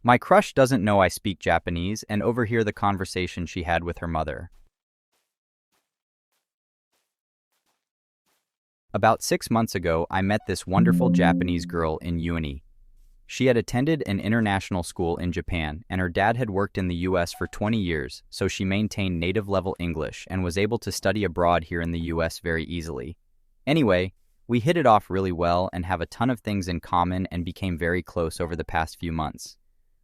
My crush doesn't know I speak Japanese and overhear the conversation she had with her mother. About 6 months ago, I met this wonderful Japanese girl in uni. She had attended an international school in Japan, and her dad had worked in the US for 20 years, so she maintained native-level English and was able to study abroad here in the US very easily. Anyway, we hit it off really well and have a ton of things in common and became very close over the past few months.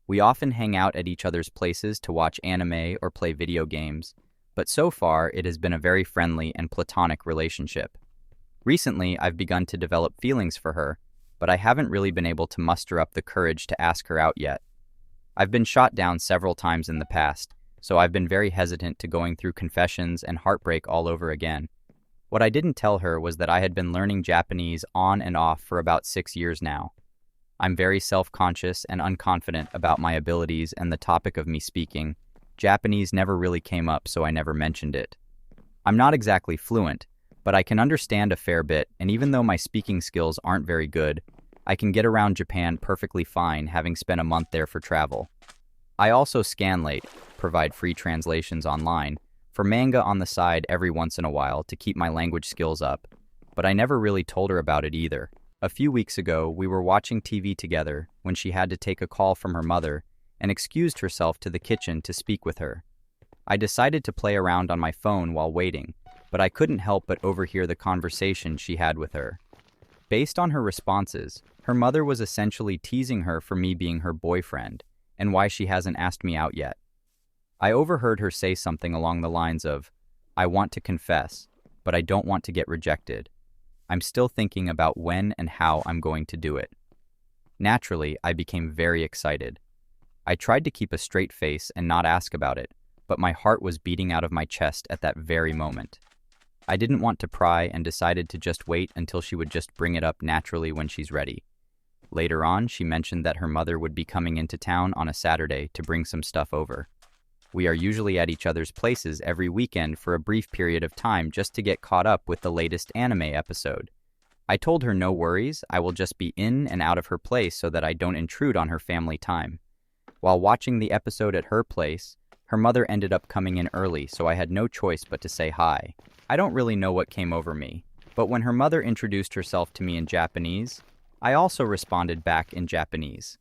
We often hang out at each other's places to watch anime or play video games, but so far it has been a very friendly and platonic relationship. Recently, I've begun to develop feelings for her, but I haven't really been able to muster up the courage to ask her out yet. I've been shot down several times in the past, so I've been very hesitant to going through confessions and heartbreak all over again. What I didn't tell her was that I had been learning Japanese on and off for about 6 years now. I'm very self-conscious and unconfident about my abilities, and the topic of me speaking Japanese never really came up, so I never mentioned it. I'm not exactly fluent, but I can understand a fair bit, and even though my speaking skills aren't very good, I can get around Japan perfectly fine, having spent a month there for travel. I also scanlate, provide free translations online, for manga on the side every once in a while to keep my language skills up, but I never really told her about it either. A few weeks ago, we were watching TV together when she had to take a call from her mother and excused herself to the kitchen to speak with her. I decided to play around on my phone while waiting, but I couldn't help but overhear the conversation she had with her. Based on her responses, her mother was essentially teasing her for me being her boyfriend and why she hasn't asked me out yet. I overheard her say something along the lines of, "I want to confess, but I don't want to get rejected. I'm still thinking about when and how I'm going to do it." Naturally, I became very excited. I tried to keep a straight face and not ask about it, but my heart was beating out of my chest at that very moment. I didn't want to pry and decided to just wait until she would just bring it up naturally when she's ready. Later on, she mentioned that her mother would be coming into town on a Saturday to bring some stuff over. We are usually at each other's places every weekend for a brief period of time just to get caught up with the latest anime episode. I told her no worries, I will just be in and out of her place so that I don't intrude on her family time. While watching the episode at her place, her mother ended up coming in early, so I had no choice but to say hi. I don't really know what came over me, but when her mother introduced herself to me in Japanese, I also responded back in Japanese.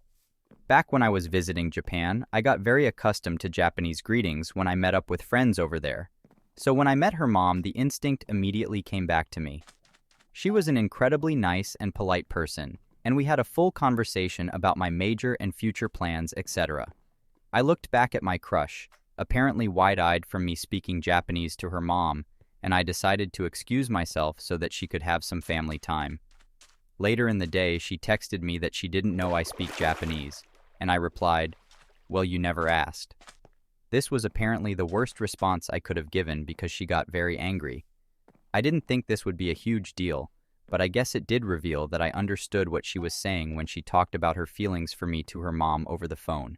Back when I was visiting Japan, I got very accustomed to Japanese greetings when I met up with friends over there. So when I met her mom, the instinct immediately came back to me. She was an incredibly nice and polite person, and we had a full conversation about my major and future plans, etc. I looked back at my crush, apparently wide-eyed from me speaking Japanese to her mom, and I decided to excuse myself so that she could have some family time. Later in the day, she texted me that she didn't know I speak Japanese, and I replied, "Well, you never asked." This was apparently the worst response I could have given because she got very angry. I didn't think this would be a huge deal, but I guess it did reveal that I understood what she was saying when she talked about her feelings for me to her mom over the phone.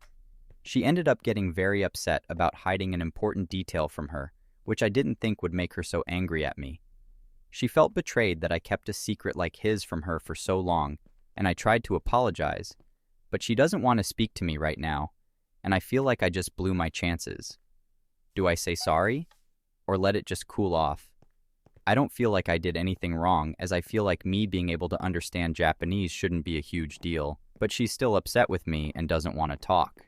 She ended up getting very upset about hiding an important detail from her, which I didn't think would make her so angry at me. She felt betrayed that I kept a secret like his from her for so long, and I tried to apologize, but she doesn't want to speak to me right now, and I feel like I just blew my chances. Do I say sorry? Or let it just cool off? I don't feel like I did anything wrong, as I feel like me being able to understand Japanese shouldn't be a huge deal, but she's still upset with me and doesn't want to talk.